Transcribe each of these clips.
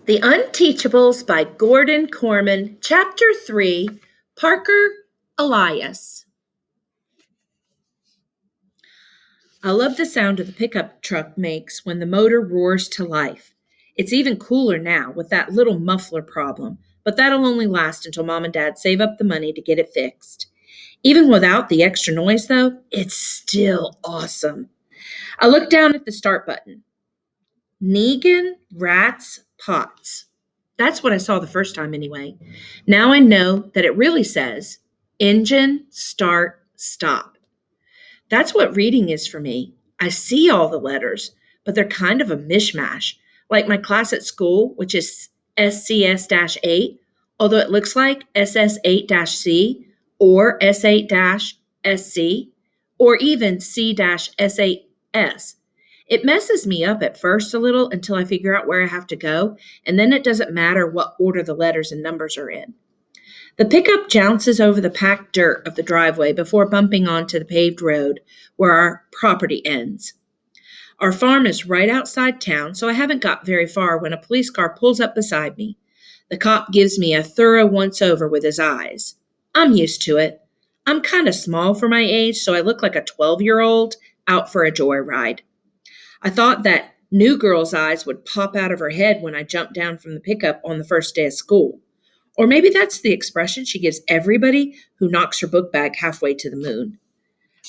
The Unteachables by Gordon Corman, Chapter 3, Parker Elias. I love the sound the pickup truck makes when the motor roars to life. It's even cooler now with that little muffler problem, but that'll only last until Mom and Dad save up the money to get it fixed. Even without the extra noise, though, it's still awesome. I look down at the start button. Negan Rats Pots. That's what I saw the first time anyway. Now I know that it really says engine start stop. That's what reading is for me. I see all the letters, but they're kind of a mishmash. Like my class at school, which is SCS 8, although it looks like SS 8 C or S 8 SC or even C S 8 S. It messes me up at first a little until I figure out where I have to go, and then it doesn't matter what order the letters and numbers are in. The pickup jounces over the packed dirt of the driveway before bumping onto the paved road where our property ends. Our farm is right outside town, so I haven't got very far when a police car pulls up beside me. The cop gives me a thorough once-over with his eyes. I'm used to it. I'm kind of small for my age, so I look like a 12-year-old out for a joyride. I thought that new girl's eyes would pop out of her head when I jumped down from the pickup on the first day of school. Or maybe that's the expression she gives everybody who knocks her book bag halfway to the moon.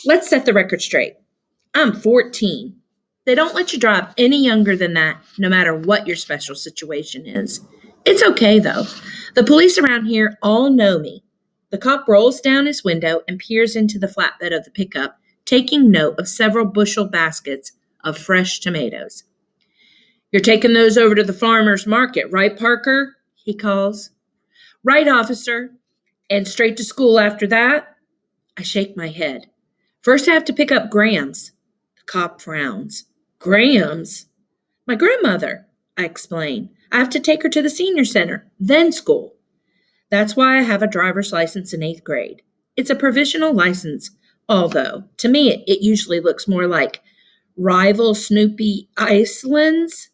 Let's set the record straight. I'm 14. They don't let you drive any younger than that, no matter what your special situation is. It's okay, though. The police around here all know me. The cop rolls down his window and peers into the flatbed of the pickup, taking note of several bushel baskets of fresh tomatoes. "You're taking those over to the farmer's market, right, Parker?" he calls. "Right, officer. And straight to school after that?" I shake my head. "First I have to pick up Grams." The cop frowns. "Grams?" "My grandmother," I explain. "I have to take her to the senior center, then school." That's why I have a driver's license in 8th grade. It's a provisional license, although to me it usually looks more like rival Snoopy Iceland's.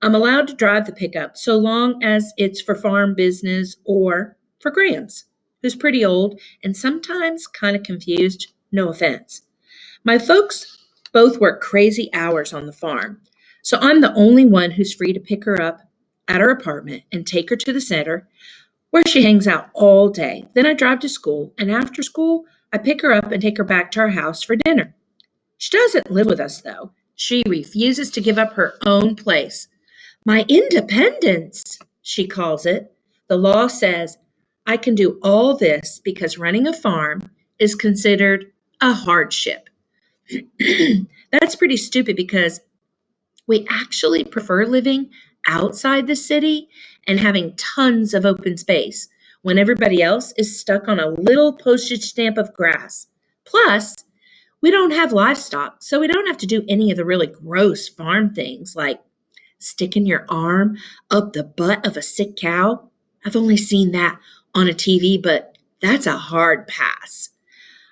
I'm allowed to drive the pickup so long as it's for farm business or for Grams, who's pretty old and sometimes kind of confused, no offense. My folks both work crazy hours on the farm, so I'm the only one who's free to pick her up at her apartment and take her to the center where she hangs out all day. Then I drive to school, and after school, I pick her up and take her back to our house for dinner. She doesn't live with us, though. She refuses to give up her own place. "My independence," she calls it. The law says I can do all this because running a farm is considered a hardship. That's pretty stupid because we actually prefer living outside the city and having tons of open space when everybody else is stuck on a little postage stamp of grass. Plus, we don't have livestock, so we don't have to do any of the really gross farm things like sticking your arm up the butt of a sick cow. I've only seen that on a TV, but that's a hard pass.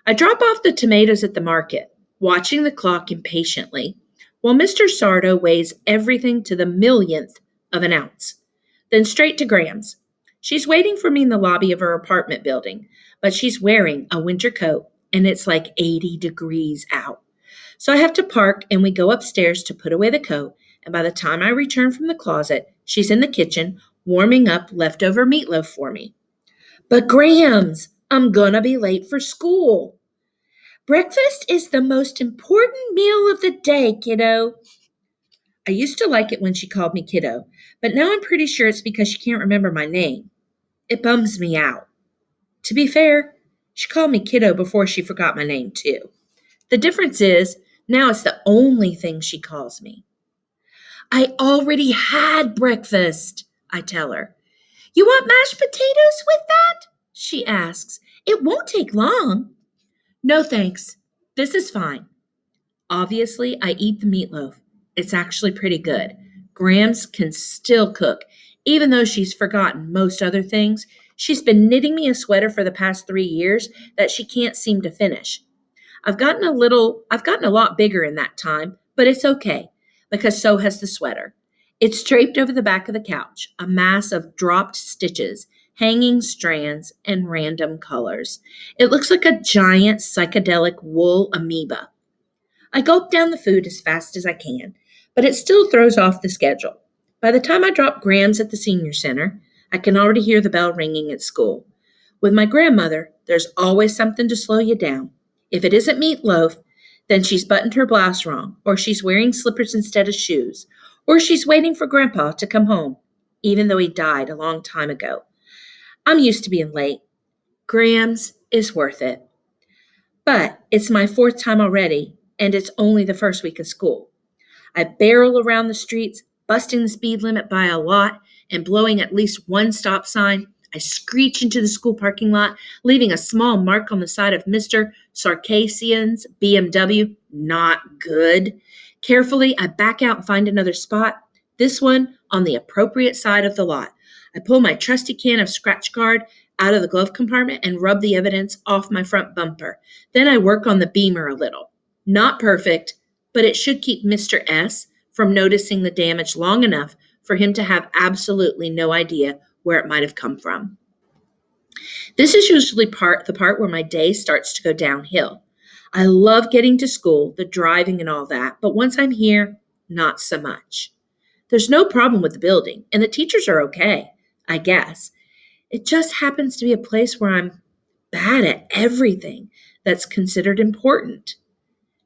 I drop off the tomatoes at the market, watching the clock impatiently, while Mr. Sardo weighs everything to the millionth of an ounce. Then straight to Graham's. She's waiting for me in the lobby of her apartment building, but she's wearing a winter coat, and it's like 80 degrees out. So I have to park, and we go upstairs to put away the coat, and by the time I return from the closet, she's in the kitchen warming up leftover meatloaf for me. "But Graham's, I'm gonna be late for school." "Breakfast is the most important meal of the day, kiddo." I used to like it when she called me kiddo, but now I'm pretty sure it's because she can't remember my name. It bums me out. To be fair, she called me kiddo before she forgot my name, too. The difference is, now it's the only thing she calls me. "I already had breakfast," I tell her. "You want mashed potatoes with that?" she asks. "It won't take long." "No, thanks. This is fine." Obviously, I eat the meatloaf. It's actually pretty good. Grams can still cook, even though she's forgotten most other things. She's been knitting me a sweater for the past 3 years that she can't seem to finish. I've gotten a lot bigger in that time, but it's okay because so has the sweater. It's draped over the back of the couch, a mass of dropped stitches, hanging strands, and random colors. It looks like a giant psychedelic wool amoeba. I gulp down the food as fast as I can, but it still throws off the schedule. By the time I drop Grams at the senior center, I can already hear the bell ringing at school. With my grandmother, there's always something to slow you down. If it isn't meatloaf, then she's buttoned her blouse wrong, or she's wearing slippers instead of shoes, or she's waiting for Grandpa to come home, even though he died a long time ago. I'm used to being late. Grams is worth it. But it's my fourth time already, and it's only the first week of school. I barrel around the streets, busting the speed limit by a lot and blowing at least one stop sign. I screech into the school parking lot, leaving a small mark on the side of Mr. Sarkassian's BMW. Not good. Carefully, I back out and find another spot, this one on the appropriate side of the lot. I pull my trusty can of scratch guard out of the glove compartment and rub the evidence off my front bumper. Then I work on the beamer a little. Not perfect, but it should keep Mr. S from noticing the damage long enough for him to have absolutely no idea where it might have come from. This is usually the part where my day starts to go downhill. I love getting to school, the driving and all that, but once I'm here, not so much. There's no problem with the building, and the teachers are okay, I guess. It just happens to be a place where I'm bad at everything that's considered important.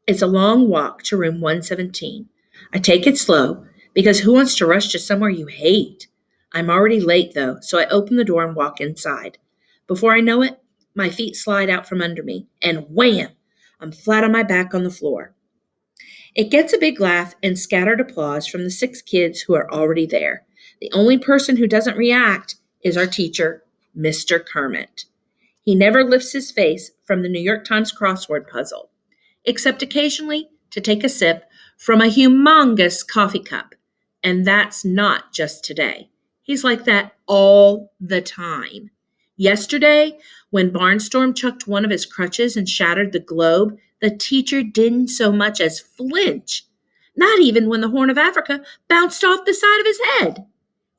It's a long walk to room 117. I take it slow because who wants to rush to somewhere you hate? I'm already late though, so I open the door and walk inside. Before I know it, my feet slide out from under me, and wham! I'm flat on my back on the floor. It gets a big laugh and scattered applause from the 6 kids who are already there. The only person who doesn't react is our teacher, Mr. Kermit. He never lifts his face from the New York Times crossword puzzle, except occasionally to take a sip from a humongous coffee cup. And that's not just today. He's like that all the time. Yesterday, when Barnstorm chucked one of his crutches and shattered the globe, the teacher didn't so much as flinch. Not even when the Horn of Africa bounced off the side of his head.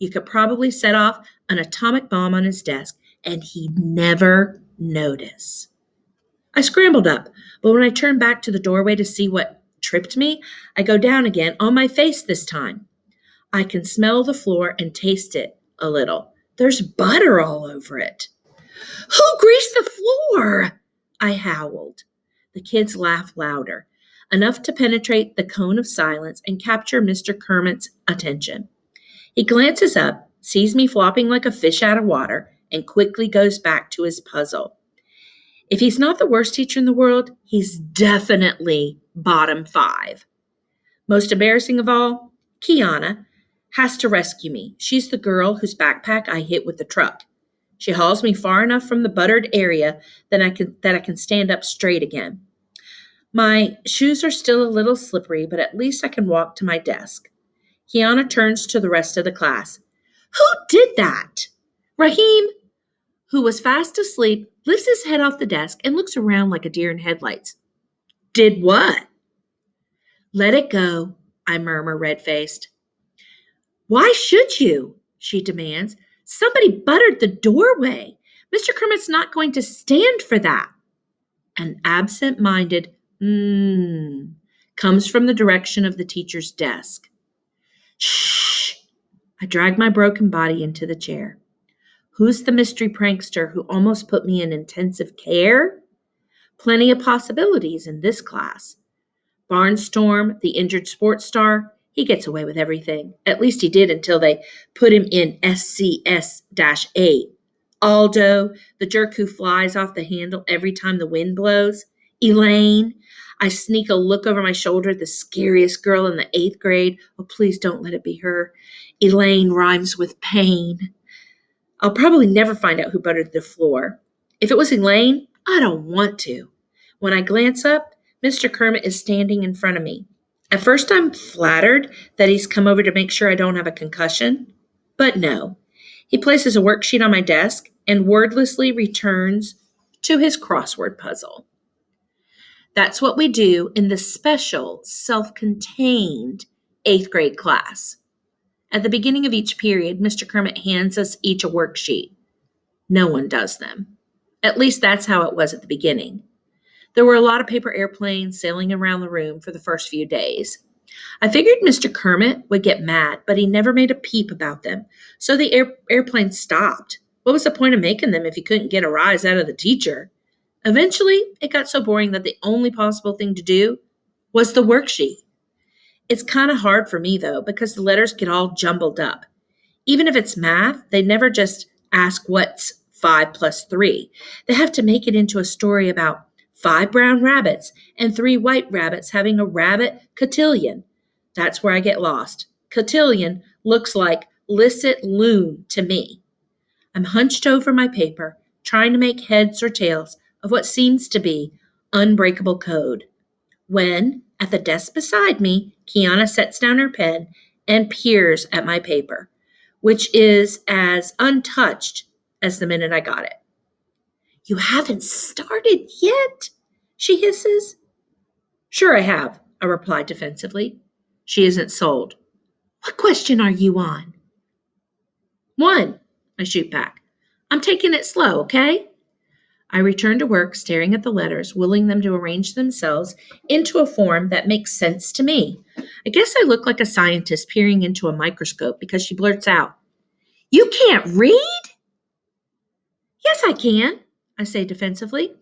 You could probably set off an atomic bomb on his desk, and he'd never notice. I scrambled up, but when I turned back to the doorway to see what tripped me, I go down again on my face this time. I can smell the floor and taste it a little. There's butter all over it. Who greased the floor? I howled. The kids laughed louder, enough to penetrate the cone of silence and capture Mr. Kermit's attention. He glances up, sees me flopping like a fish out of water, and quickly goes back to his puzzle. If he's not the worst teacher in the world, he's definitely bottom 5. Most embarrassing of all, Kiana has to rescue me. She's the girl whose backpack I hit with the truck. She hauls me far enough from the buttered area that I can stand up straight again. My shoes are still a little slippery, but at least I can walk to my desk. Kiana turns to the rest of the class. Who did that? Raheem, who was fast asleep, lifts his head off the desk and looks around like a deer in headlights. Did what? Let it go, I murmur red-faced. Why should you? She demands. Somebody buttered the doorway. Mr. Kermit's not going to stand for that. An absent-minded comes from the direction of the teacher's desk. Shh! I drag my broken body into the chair. Who's the mystery prankster who almost put me in intensive care? Plenty of possibilities in this class. Barnstorm, the injured sports star, he gets away with everything. At least he did until they put him in SCS-8. Aldo, the jerk who flies off the handle every time the wind blows. Elaine, I sneak a look over my shoulder at the scariest girl in the 8th grade. Oh, please don't let it be her. Elaine rhymes with pain. I'll probably never find out who buttered the floor. If it was Elaine, I don't want to. When I glance up, Mr. Kermit is standing in front of me. At first, I'm flattered that he's come over to make sure I don't have a concussion. But no. He places a worksheet on my desk and wordlessly returns to his crossword puzzle. That's what we do in the special, self-contained 8th grade class. At the beginning of each period, Mr. Kermit hands us each a worksheet. No one does them. At least that's how it was at the beginning. There were a lot of paper airplanes sailing around the room for the first few days. I figured Mr. Kermit would get mad, but he never made a peep about them, so the airplane stopped. What was the point of making them if he couldn't get a rise out of the teacher? Eventually, it got so boring that the only possible thing to do was the worksheet. It's kind of hard for me, though, because the letters get all jumbled up. Even if it's math, they never just ask what's 5 plus 3. They have to make it into a story about 5 brown rabbits and 3 white rabbits having a rabbit cotillion. That's where I get lost. Cotillion looks like licit loon to me. I'm hunched over my paper, trying to make heads or tails of what seems to be unbreakable code. When, at the desk beside me, Kiana sets down her pen and peers at my paper, which is as untouched as the minute I got it. "You haven't started yet?" she hisses. "Sure I have," I reply defensively. She isn't sold. "What question are you on?" "1," I shoot back. "I'm taking it slow, okay?" I return to work staring at the letters, willing them to arrange themselves into a form that makes sense to me. I guess I look like a scientist peering into a microscope because she blurts out, "You can't read?" "Yes, I can," I say defensively.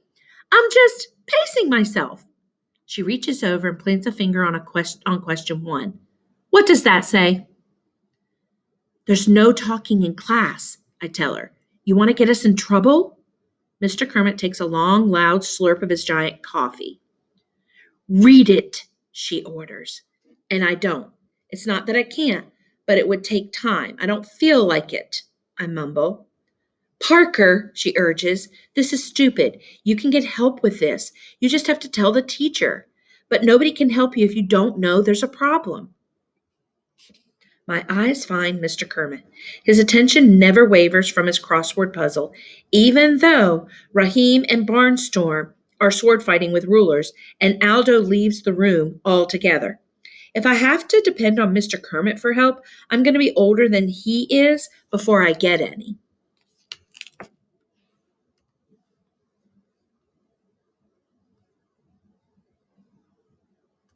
"I'm just pacing myself." She reaches over and plants a finger on question 1. "What does that say?" "There's no talking in class," I tell her. "You want to get us in trouble?" Mr. Kermit takes a long, loud slurp of his giant coffee. "Read it," she orders. And I don't. It's not that I can't, but it would take time. I don't feel like it, I mumble. "Parker," she urges, "this is stupid. You can get help with this. You just have to tell the teacher. But nobody can help you if you don't know there's a problem." My eyes find Mr. Kermit. His attention never wavers from his crossword puzzle, even though Raheem and Barnstorm are sword fighting with rulers and Aldo leaves the room altogether. If I have to depend on Mr. Kermit for help, I'm going to be older than he is before I get any.